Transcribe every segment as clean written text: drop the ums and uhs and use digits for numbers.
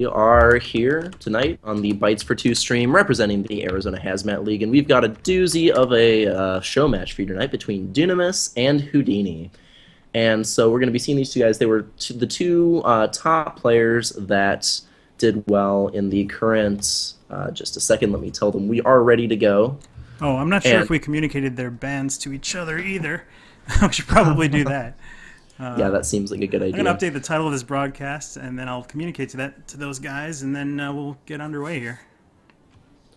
are here tonight on the Bytes for Two stream representing the Arizona Hazmat League, and we've got a doozy of a show match for you tonight between Dunamis and Houdini. And so we're going to be seeing these two guys. They were the two top players that did well in the current. Just a second, let me tell them we are ready to go. Oh, I'm not sure if we communicated their bands to each other either. We should probably do that. Yeah, that seems like a good idea. I'm going to update the title of this broadcast, and then I'll communicate to those guys, and then we'll get underway here.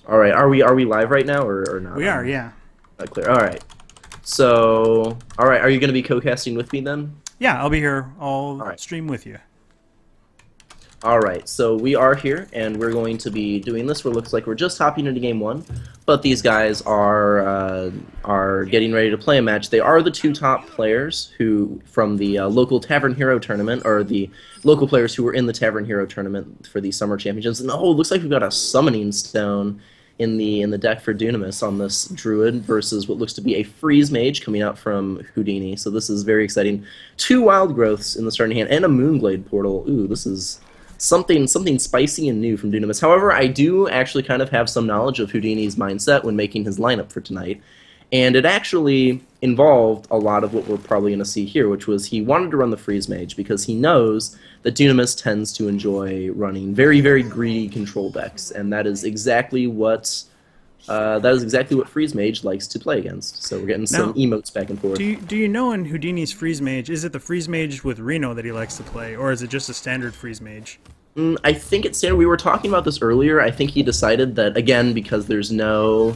All right, are we live right now or not? We are, yeah. Clear. All right. So, all right, are you going to be co-casting with me then? Yeah, I'll be here all right. stream with you. All right, so we are here, and we're going to be doing this. Where it looks like we're just hopping into game one, but these guys are getting ready to play a match. They are the two top players who from the local Tavern Hero tournament, or the local players who were in the Tavern Hero tournament for the summer championships. And oh, it looks like we've got a summoning stone in the deck for Dunamis on this druid versus what looks to be a freeze mage coming out from Houdini. So this is very exciting. Two wild growths in the starting hand and a moonglade portal. Ooh, this is something spicy and new from Dunamis. However, I do actually kind of have some knowledge of Houdini's mindset when making his lineup for tonight, and it actually involved a lot of what we're probably going to see here, which was he wanted to run the freeze mage because he knows that Dunamis tends to enjoy running very, very greedy control decks, and that is exactly what freeze mage likes to play against. So we're getting some emotes back and forth. Do you know in Houdini's freeze mage, is it the freeze mage with Reno that he likes to play, or is it just a standard freeze mage? I think it's standard. We were talking about this earlier. I think he decided that, again, because there's no...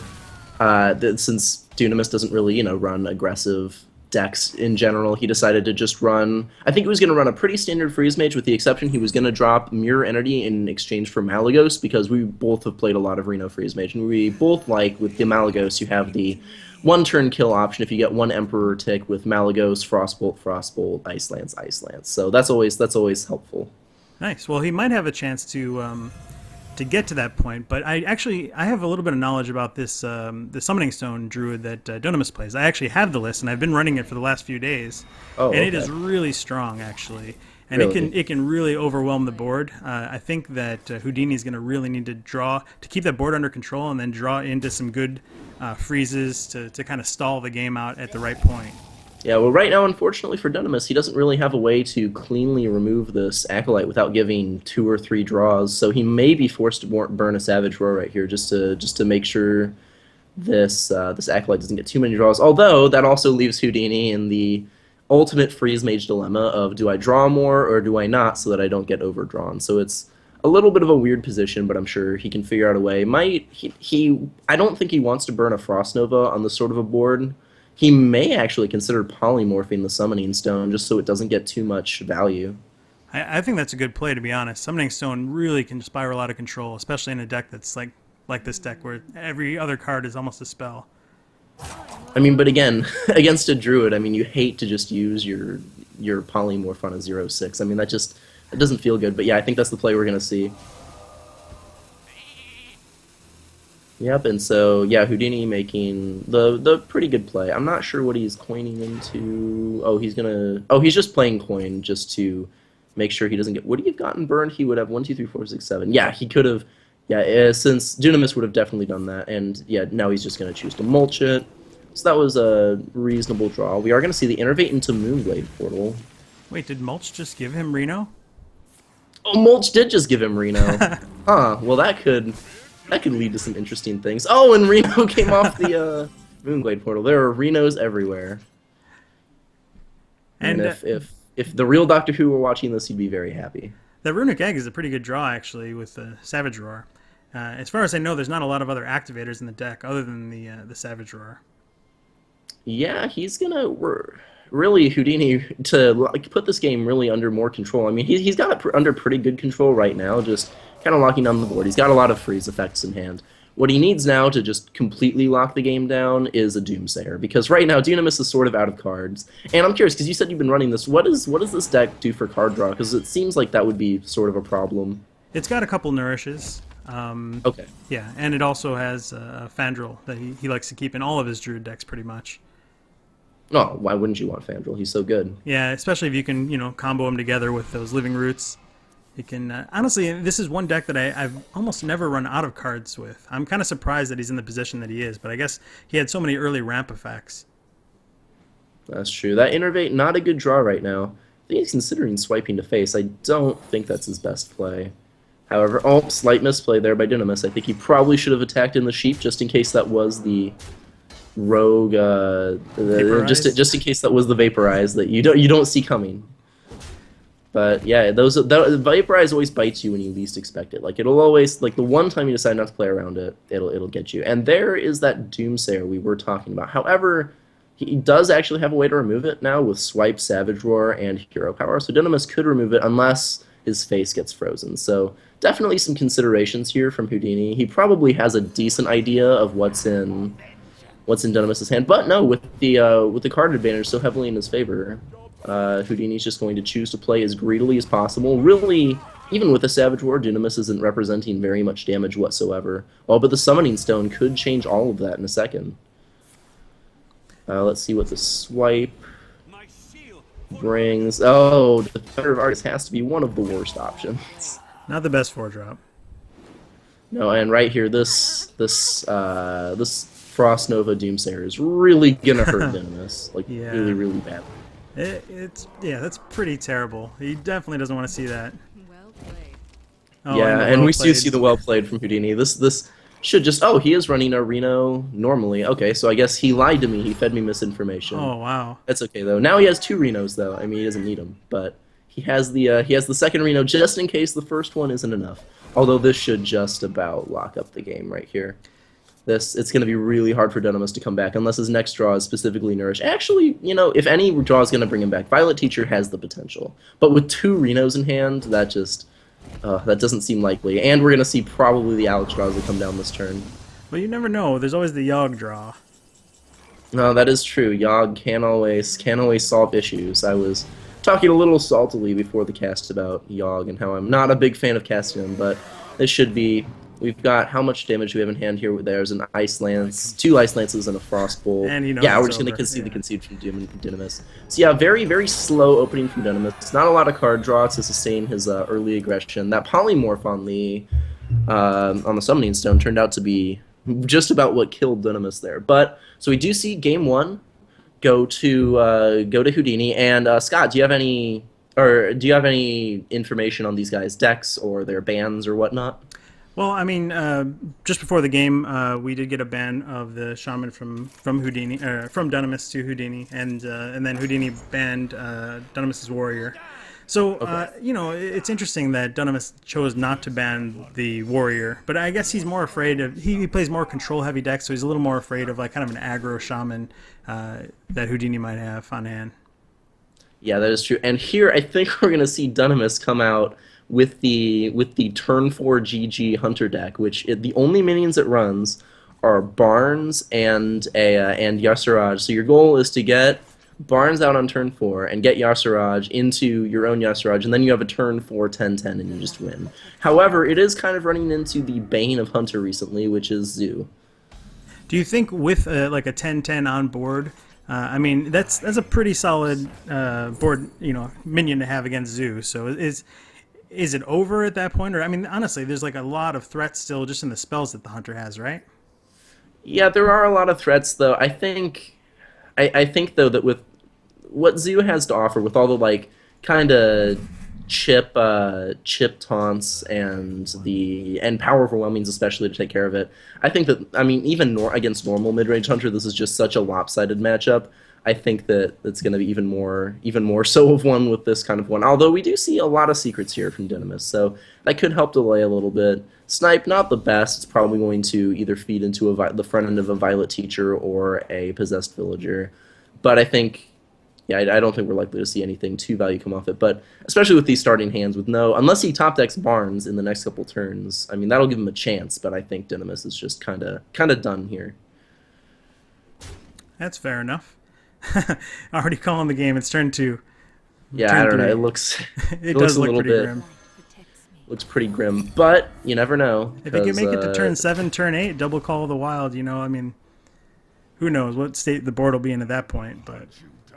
since Dunamis doesn't really, run aggressive decks in general, he decided to just run... I think he was going to run a pretty standard freeze mage, with the exception he was going to drop Mirror Entity in exchange for Malagos, because we both have played a lot of Reno freeze mage, and we both like, with the Malagos, you have the one-turn kill option if you get one Emperor tick with Malagos, Frostbolt, Ice Lance. So that's always helpful. Nice. Well, he might have a chance to get to that point, but I have a little bit of knowledge about this the Summoning Stone Druid that Dunamis plays. I actually have the list, and I've been running it for the last few days, and it is really strong, actually. And really? it can really overwhelm the board. I think that Houdini is going to really need to keep that board under control, and then draw into some good freezes to kind of stall the game out at the right point. Yeah, well, right now, unfortunately for Dunamis, he doesn't really have a way to cleanly remove this Acolyte without giving 2 or 3 draws, so he may be forced to burn a Savage Roar right here just to make sure this Acolyte doesn't get too many draws. Although, that also leaves Houdini in the ultimate freeze mage dilemma of, do I draw more or do I not, so that I don't get overdrawn? So it's a little bit of a weird position, but I'm sure he can figure out a way. I don't think he wants to burn a Frost Nova on this sort of a board. He may actually consider polymorphing the Summoning Stone just so it doesn't get too much value. I think that's a good play, to be honest. Summoning Stone really can spiral out of control, especially in a deck that's like this deck where every other card is almost a spell. I mean, but again, against a Druid, I mean, you hate to just use your polymorph on a 0/6. I mean, it doesn't feel good. But yeah, I think that's the play we're going to see. Yep, and so, yeah, Houdini making the pretty good play. I'm not sure what he's coining into. Oh, he's just playing coin just to make sure he doesn't get... Would he have gotten burned? He would have 1, 2, 3, 4, 6, 7. Yeah, he could have... Yeah, since Dunamis would have definitely done that. And, yeah, now he's just going to choose to mulch it. So that was a reasonable draw. We are going to see the Innervate into Moonglade portal. Wait, did Mulch just give him Reno? Oh, Mulch did just give him Reno. Huh, well, that could lead to some interesting things. Oh, and Reno came off the Moonglade portal. There are Renos everywhere. And if the real Doctor Who were watching this, he'd be very happy. The Runic Egg is a pretty good draw, actually, with the Savage Roar. As far as I know, there's not a lot of other activators in the deck other than the Savage Roar. Yeah, he's gonna really Houdini to put this game really under more control. I mean, he's got it under pretty good control right now, just kind of locking down the board. He's got a lot of freeze effects in hand. What he needs now to just completely lock the game down is a Doomsayer, because right now Dunamis is sort of out of cards. And I'm curious, because you said you've been running this, what does this deck do for card draw? Because it seems like that would be sort of a problem. It's got a couple Nourishes. Okay. Yeah, and it also has Fandral that he likes to keep in all of his Druid decks, pretty much. Oh, why wouldn't you want Fandral? He's so good. Yeah, especially if you can, combo them together with those Living Roots. It can honestly. This is one deck that I've almost never run out of cards with. I'm kind of surprised that he's in the position that he is, but I guess he had so many early ramp effects. That's true. That Innervate, not a good draw right now. I think he's considering swiping to face. I don't think that's his best play. However, oh, slight misplay there by Dunamis. I think he probably should have attacked in the sheep just in case that was the rogue, just in case that was the vaporize that you don't see coming. But yeah, the vaporize always bites you when you least expect it. Like it'll always like the one time you decide not to play around it, it'll get you. And there is that Doomsayer we were talking about. However, he does actually have a way to remove it now with Swipe, Savage Roar, and Hero Power. So Dunamis could remove it unless his face gets frozen. So definitely some considerations here from Houdini. He probably has a decent idea of what's in Dunamis's hand, but no, with the card advantage so heavily in his favor, Houdini's just going to choose to play as greedily as possible. Really, even with a Savage Roar, Dunamis isn't representing very much damage whatsoever. Oh, but the Summoning Stone could change all of that in a second. Let's see what the swipe brings. Oh, the Defender of Artists has to be one of the worst options. Not the best 4-drop. No, and right here, this Frost Nova Doomsayer is really gonna hurt Dunamis, like Yeah. really, really bad. Yeah, that's pretty terrible. He definitely doesn't want to see that. Well played. Oh, Yeah, and we do played. see the well played from Houdini. This should just he is running a Reno normally. Okay, so I guess he lied to me. He fed me misinformation. Oh wow. That's okay though. Now he has 2 Renos though. I mean he doesn't need them, but he has the second Reno just in case the first one isn't enough. Although this should just about lock up the game right here. It's going to be really hard for Dunamis to come back unless his next draw is specifically nourished. Actually, if any draw is going to bring him back, Violet Teacher has the potential. But with 2 Renos in hand, that doesn't seem likely. And we're going to see probably the Alex draws that come down this turn. Well, you never know. There's always the Yogg draw. No, that is true. Yogg can always solve issues. I was talking a little saltily before the cast about Yogg and how I'm not a big fan of casting him, but this should be... We've got how much damage do we have in hand here? There's an Ice Lance, 2 Ice Lances, and a Frost Bolt. And yeah, we're just going to concede the concede from Dunamis. So yeah, very, very slow opening from Dunamis. Not a lot of card draw to sustain his early aggression. That Polymorph on the Summoning Stone turned out to be just about what killed Dunamis there. But so we do see game 1 go to Houdini. And Scott, do you have any information on these guys' decks or their bans or whatnot? Well, I mean, just before the game, we did get a ban of the Shaman from Houdini, from Dunamis to Houdini, and then Houdini banned Dunamis's Warrior. So, Okay. it's interesting that Dunamis chose not to ban the Warrior, but I guess he's more afraid of, he plays more control-heavy decks, so he's a little more afraid of like kind of an aggro Shaman that Houdini might have on hand. Yeah, that is true. And here, I think we're going to see Dunamis come out with the turn 4 GG Hunter deck, which the only minions it runs are Barnes and Yasiraj. So your goal is to get Barnes out on turn 4 and get Yasiraj into your own Yasiraj, and then you have a turn 4 10-10 and you just win. However, it is kind of running into the bane of Hunter recently, which is Zoo. Do you think with like a 10-10 on board, I mean that's a pretty solid board, minion to have against Zoo. So is it over at that point? Or, I mean, honestly, there's like a lot of threats still just in the spells that the Hunter has, right? Yeah, there are a lot of threats, though. I think though, that with what Zoo has to offer, with all the, like, kind of chip taunts and power overwhelmings especially to take care of it, I think that, I mean, even against normal mid-range Hunter, this is just such a lopsided matchup. I think that it's going to be even more so of one with this kind of one. Although we do see a lot of secrets here from Dunamis, so that could help delay a little bit. Snipe, not the best. It's probably going to either feed into the front end of a Violet Teacher or a Possessed Villager. But I think, yeah, I don't think we're likely to see anything too value come off it. But especially with these starting hands, unless he top decks Barnes in the next couple turns, I mean that'll give him a chance. But I think Dunamis is just kind of done here. That's fair enough. Already calling the game. It's turn 2. Yeah, Turn I don't 3. know. It looks It looks does a look little pretty bit grim. looks pretty grim, but you never know. If you can make it to turn Because 7, turn 8, double call of the Wild, I mean, who knows what state the board will be in at that point. But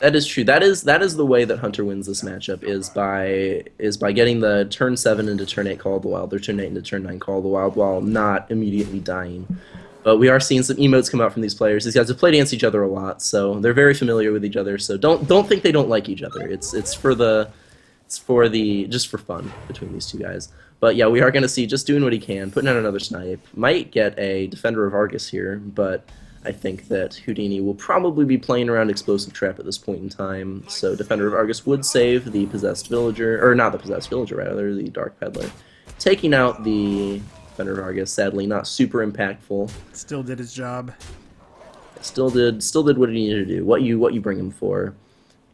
That is true. That is the way that Hunter wins this matchup is by getting the turn 7 into turn 8 Call of the Wild, or turn 8 into turn 9 Call of the Wild while not immediately dying. But we are seeing some emotes come out from these players. These guys have played against each other a lot, so they're very familiar with each other. So don't think they don't like each other. It's just for fun between these two guys. But yeah, we are going to see just doing what he can, putting out another snipe. Might get a Defender of Argus here, but I think that Houdini will probably be playing around Explosive Trap at this point in time. So Defender of Argus would save the Possessed Villager, or not the Possessed Villager, rather, the Dark Peddler. Taking out the Defender of Argus, sadly not super impactful. Still did his job. Still did what he needed to do. What you bring him for.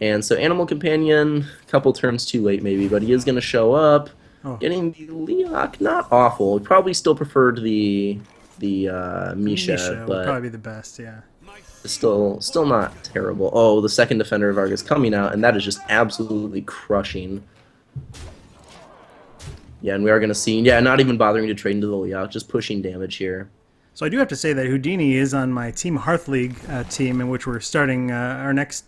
And so Animal Companion, a couple turns too late maybe, but he is going to show up. Oh, Getting the Leok, not awful. Probably still preferred the Misha, would but probably be the best. Yeah. still not terrible. Oh, the second Defender of Argus coming out, and that is just absolutely crushing. Yeah, and we are going to see, yeah, not even bothering to trade into the Leok, just pushing damage here. So I do have to say that Houdini is on my Team Hearth League team, in which we're starting our next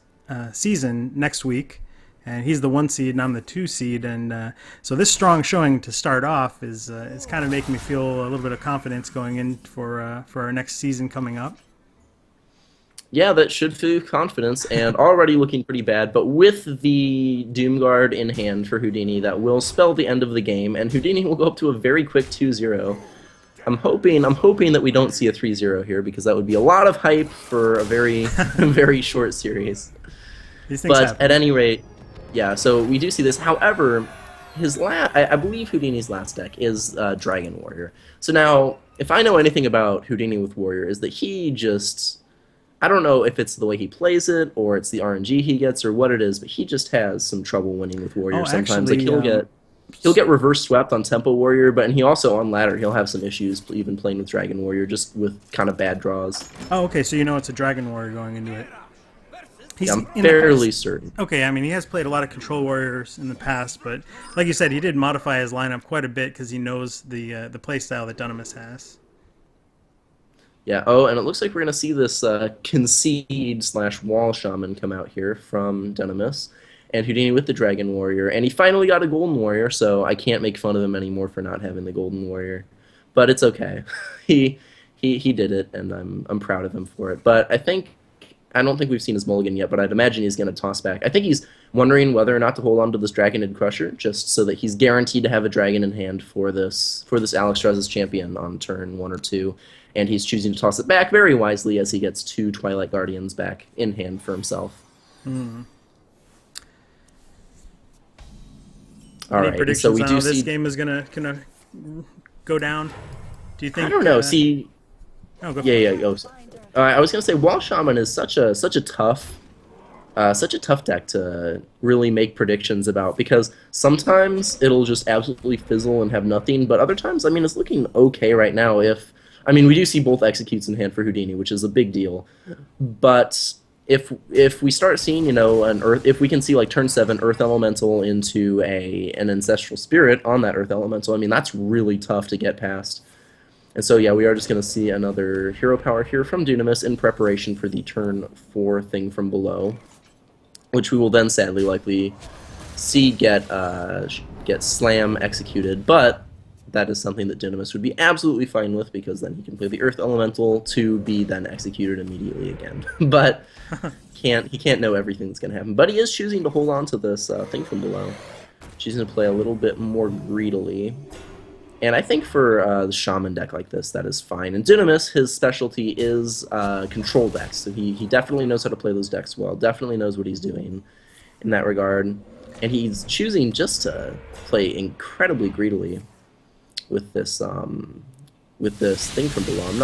season next week, and he's the 1 seed and I'm the 2 seed, and so this strong showing to start off is kind of making me feel a little bit of confidence going in for our next season coming up. Yeah, that should fill confidence, and already looking pretty bad, but with the Doomguard in hand for Houdini, that will spell the end of the game, and Houdini will go up to a very quick 2-0. I'm hoping that we don't see a 3-0 here, because that would be a lot of hype for a very very short series. These things But happen. at any rate, yeah, so we do see this. However, I believe Houdini's last deck is Dragon Warrior. So now, if I know anything about Houdini with Warrior, is that he just, I don't know if it's the way he plays it, or it's the RNG he gets, or what it is, but he just has some trouble winning with Warrior Oh, sometimes. Like actually, he'll get reverse swept on Tempo Warrior, but and he also on ladder he'll have some issues even playing with Dragon Warrior, just with kind of bad draws. oh, okay, so you know it's a Dragon Warrior going into it. He's Yeah, I'm in the fairly past. certain. Okay, I mean, he has played a lot of Control Warriors in the past, but like you said, he did modify his lineup quite a bit because he knows the play style that Dunamis has. Yeah. Oh, and it looks like we're gonna see this concede slash wall shaman come out here from Dunamis, and Houdini with the Dragon Warrior, and he finally got a Golden Warrior, so I can't make fun of him anymore for not having the Golden Warrior, but it's okay. he he did it, and I'm proud of him for it. But I don't think we've seen his mulligan yet, but I'd imagine he's going to toss back. I think he's wondering whether or not to hold on to this Dragonid Crusher, just so that he's guaranteed to have a dragon in hand for this Alex Strez's champion on turn 1 or 2. And he's choosing to toss it back very wisely as he gets 2 Twilight Guardians back in hand for himself. All Any right, predictions so we on do how this see. game is gonna go down? Do you think? I don't know. See, Oh, go for yeah, it. yeah. Oh, I was gonna say Wall Shaman is such a tough deck to really make predictions about, because sometimes it'll just absolutely fizzle and have nothing, but other times, I mean, it's looking okay right now. We do see both executes in hand for Houdini, which is a big deal, but if we start seeing, if we can see like turn 7 Earth Elemental into an Ancestral Spirit on that Earth Elemental, I mean, that's really tough to get past. And so, yeah, we are just going to see another hero power here from Dunamis in preparation for the turn 4 thing from below, which we will then sadly likely see get slam executed. But that is something that Dunamis would be absolutely fine with, because then he can play the Earth Elemental to be then executed immediately again. But he can't know everything that's going to happen. But he is choosing to hold on to this thing from below, choosing to play a little bit more greedily. And I think for the Shaman deck like this, that is fine. And Dunamis, his specialty is control decks, so he definitely knows how to play those decks well, definitely knows what he's doing in that regard. And he's choosing just to play incredibly greedily with this thing from below. I'm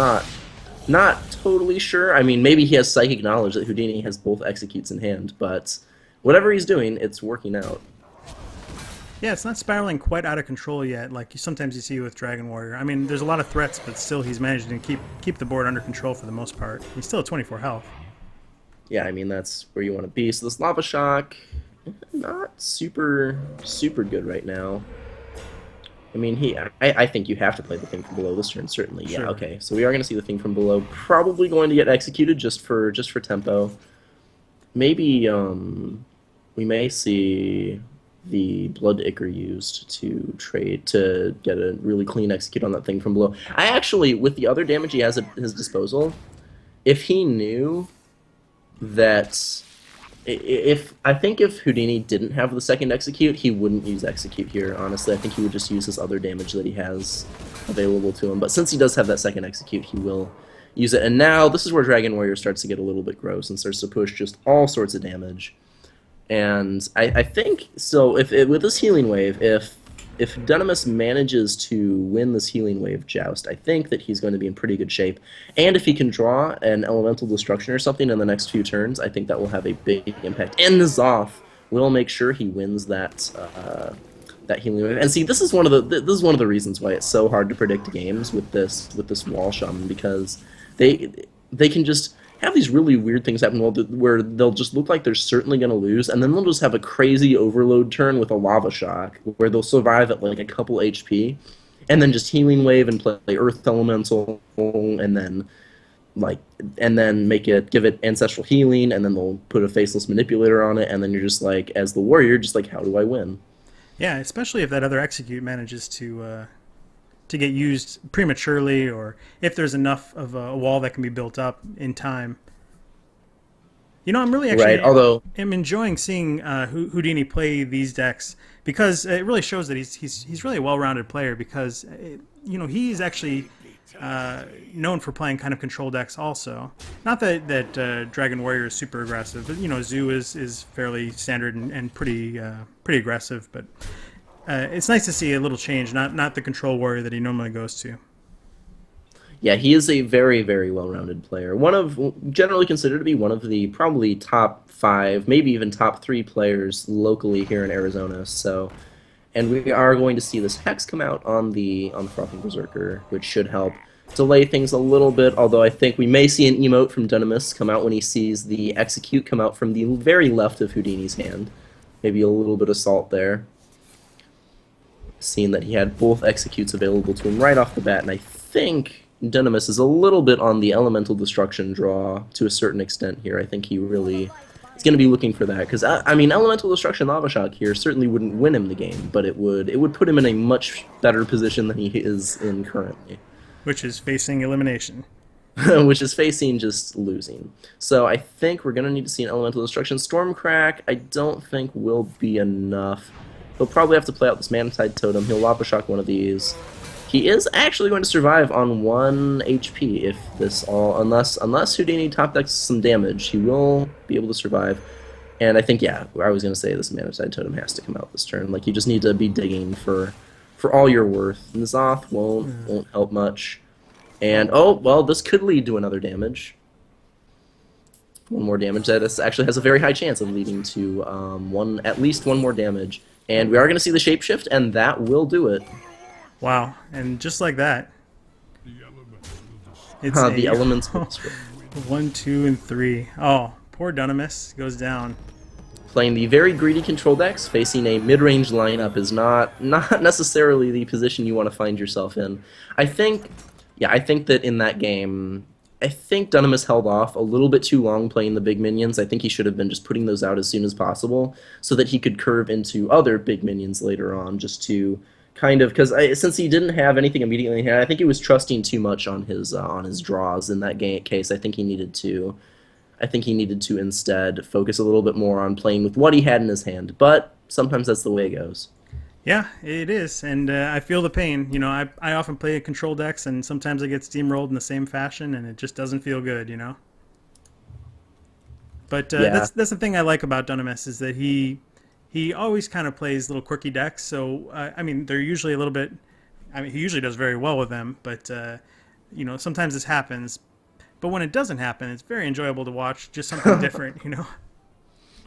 not totally sure. I mean, maybe he has psychic knowledge that Houdini has both executes in hand, but whatever he's doing, it's working out. Yeah, it's not spiraling quite out of control yet, like sometimes you see with Dragon Warrior. I mean, there's a lot of threats, but still he's managing to keep the board under control for the most part. He's still at 24 health. Yeah, I mean, that's where you want to be. So this Lava Shock, not super good right now. I mean, I think you have to play the thing from below this turn, certainly. Yeah, Sure. okay. So we are going to see the thing from below probably going to get executed just for tempo. maybe we may see the Blood Ichor used to trade to get a really clean execute on that thing from below. I actually, with the other damage he has at his disposal, if he knew that if I think if Houdini didn't have the second execute, he wouldn't use execute here. Honestly, I think he would just use his other damage that he has available to him. But since he does have that second execute, he will use it. And now this is where Dragon Warrior starts to get a little bit gross and starts to push just all sorts of damage. And I think so. If with this healing wave, if Dunamis manages to win this healing wave joust, I think that he's going to be in pretty good shape. And if he can draw an elemental destruction or something in the next few turns, I think that will have a big impact. And N'Zoth will make sure he wins that healing wave. And see, this is one of the reasons why it's so hard to predict games with this wall shaman, because they can just have these really weird things happen where they'll just look like they're certainly going to lose, and then they'll just have a crazy overload turn with a lava shock where they'll survive at like a couple HP, and then just healing wave and play earth elemental, and then give it ancestral healing, and then they'll put a faceless manipulator on it, and then you're just like, as the warrior, just like, how do I win? Yeah, especially if that other execute manages to get used prematurely, or if there's enough of a wall that can be built up in time. I'm really Right. actually Although, am enjoying seeing Houdini play these decks, because it really shows that he's really a well-rounded player, because he's actually known for playing kind of control decks also. Not that Dragon Warrior is super aggressive, but Zoo is fairly standard and pretty aggressive. But it's nice to see a little change, not the control warrior that he normally goes to. yeah, he is a very, very well-rounded player. Generally considered to be one of the probably top five, maybe even top three players locally here in Arizona. So, and we are going to see this hex come out on the Frothing Berserker, which should help delay things a little bit. Although I think we may see an emote from Dunamis come out when he sees the execute come out from the very left of Houdini's hand. Maybe a little bit of salt there, seeing that he had both executes available to him right off the bat, and I think Dunamis is a little bit on the elemental destruction draw to a certain extent here. I think he really is going to be looking for that, because I mean, elemental destruction lava shock here certainly wouldn't win him the game, but it would put him in a much better position than he is in currently, Which is facing elimination. which is facing just losing. So I think we're going to need to see an elemental destruction. Stormcrack, I don't think will be enough. He'll probably have to play out this Manatide Totem. He'll lava shock one of these. He is actually going to survive on 1 HP if this all, unless Houdini top decks some damage, he will be able to survive. And I think, yeah, I was going to say this Manatide Totem has to come out this turn. Like, you just need to be digging for all your worth. N'Zoth won't help much. And, oh, well, this could lead to another damage. One more damage. That actually has a very high chance of leading to at least one more damage. And we are going to see the shapeshift, and that will do it. Wow, and just like that, it's The elements will destroy. 1, 2, and 3. Oh, poor Dunamis goes down. Playing the very greedy control decks, facing a mid-range lineup is not necessarily the position you want to find yourself in. I think that in that game, I think Dunamis held off a little bit too long playing the big minions. I think he should have been just putting those out as soon as possible so that he could curve into other big minions later on, just to kind of, because since he didn't have anything immediately in hand, I think he was trusting too much on his draws in that case. I think he needed to instead focus a little bit more on playing with what he had in his hand. But sometimes that's the way it goes. Yeah, it is, and I feel the pain. I often play control decks, and sometimes I get steamrolled in the same fashion, and it just doesn't feel good. But Yeah. that's the thing I like about Dunamis, is that he always kind of plays little quirky decks. So I mean, they're usually a little bit. I mean, he usually does very well with them, but sometimes this happens. But when it doesn't happen, it's very enjoyable to watch. Just something different.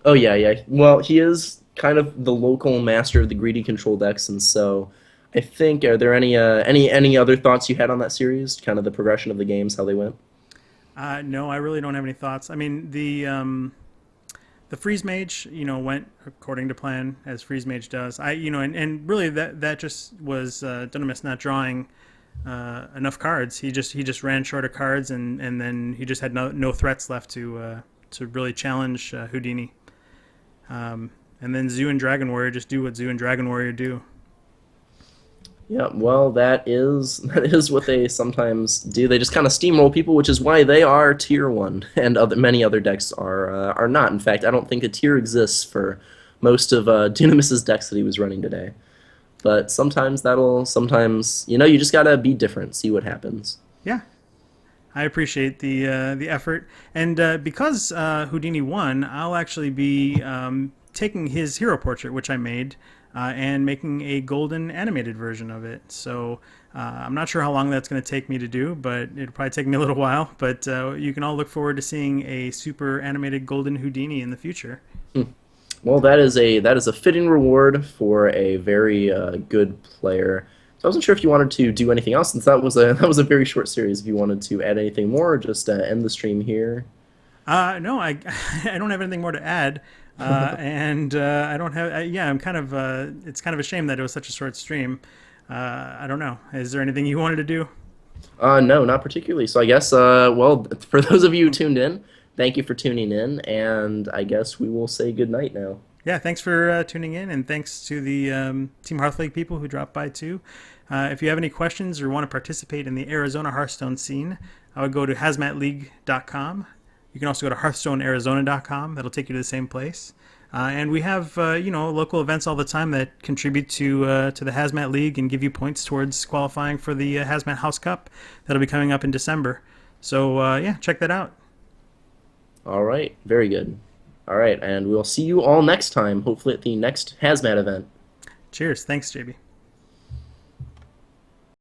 Oh yeah, yeah. Well, he is kind of the local master of the greedy control decks, and so I think, are there any other thoughts you had on that series? Kind of the progression of the games, how they went. No, I really don't have any thoughts. I mean, the freeze mage, went according to plan, as freeze mage does. And really that just was Dunamis not drawing enough cards. He just ran short of cards, and then he just had no threats left to really challenge Houdini. And then Zoo and Dragon Warrior just do what Zoo and Dragon Warrior do. Yeah, well, that is that is what they sometimes do. They just kind of steamroll people, which is why they are tier one, and many other decks are not. In fact, I don't think a tier exists for most of Dunamis's decks that he was running today. But sometimes you just gotta be different, see what happens. Yeah, I appreciate the effort, and because Houdini won, I'll actually be taking his hero portrait, which I made, and making a golden animated version of it. So I'm not sure how long that's going to take me to do, but it'll probably take me a little while. But you can all look forward to seeing a super animated golden Houdini in the future. Well, that is a fitting reward for a very good player. So I wasn't sure if you wanted to do anything else, since that was a very short series. If you wanted to add anything more, or just end the stream here. No, I don't have anything more to add, and I don't have. Yeah, I'm kind of. It's kind of a shame that it was such a short stream. I don't know. Is there anything you wanted to do? No, not particularly. So I guess, well, for those of you who tuned in, thank you for tuning in, and I guess we will say good night now. Yeah, thanks for tuning in, and thanks to the Team Hearth League people who dropped by too. If you have any questions or want to participate in the Arizona Hearthstone scene, I would go to hazmatleague.com. You can also go to hearthstonearizona.com. That'll take you to the same place. And we have local events all the time that contribute to the Hazmat League and give you points towards qualifying for the Hazmat House Cup. That'll be coming up in December. So yeah, check that out. All right, very good. All right, and we'll see you all next time, hopefully at the next Hazmat event. Cheers. Thanks, JB.